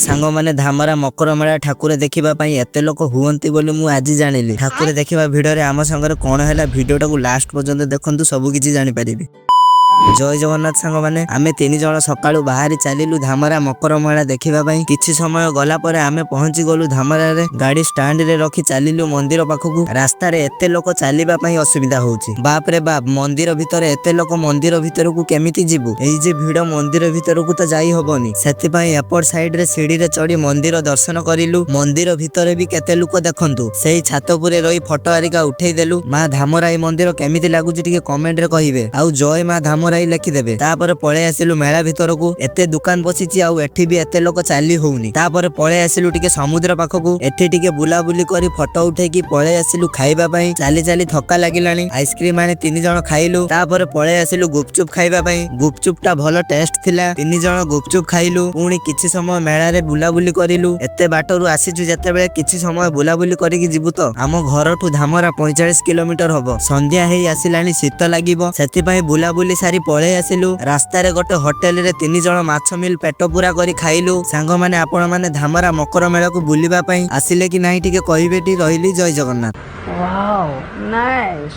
सांग माने धामरा मकर मेला ठाकुर देखिबा पई एते लोक हुअंती बोली मु आज जानिली। ठाकुर देखिबा भिडियो रे आम संगे कोन हैला भिडियोटा को लास्ट पर्यंत देखंतु सब किछि जानि परिबे। जय जगन्नाथ सांग माने आमे 3 जण सकाळू बाहरी चलिलु धामरा मकर मेला देखिबा पई। किछि समय गला परे आमे पहुंची गलु धामरा रे। गाड़ी स्टैंड रे रखी चलिलु मंदिर पाखकु। रास्ता रे एते लोक चलिबा पई असुविधा होउची। बाप रे बाप मंदिर भितर एते लोक मंदिर भितर को केमिति जिवु। एई जे भिडो मंदिर भितर को त जाई होबनी। सेति पई एपर साइड रे सीढ़ी रे चढ़ी मंदिर दर्शन करिलु। मंदिर भितर भी केते लोक देखंतु। सेई छात पुरे रही फोटो आरिका उठेई देलु। मां धामराई मंदिर केमिति लागुची टिके कमेंट रे कहिबे। आउ जय मां धामराई लिखिदेबे। तापर पळे आसिलु मेला भितर को। एते दुकान बसिची आउ एठी भी एते लोक चाली होउनी। तापर पळे आसिलु टिके समुद्र पाखकु। एठी टिके बुला बुली करी फोटो उठे की पळे आसिलु खाइबा पई। चाली चाली थक्का लागिलानी। आइसक्रीम आने 3 जण खाइलु। तापर पळे आसिलु गुपचुप खाइबा पई। गुपचुपटा भलो टेस्ट थिला। 3 जण गुपचुप खाइलु। पुणी किछि समय मेला रे बुला बुली करिलु। एते बाटरु आसीचु जते बेले किछि समय बुला बुली करिकि जिवु तो आम घरठु धामरा 45 किलोमीटर होबो। संध्या हेई आसिलानी शीत लागिबो। सेति पई बुला बुली सारी पळे आसिलु। रास्ता रे गोटे होटल रे 3 जण माछ मिल पेट पूरा करी खाइलु। सांग माने आपण माने धामरा मकर मेला को बुलिबा पई आसिले कि नाही टिके कहिबेटी। रहिली जय जगन्नाथ। Wow nice.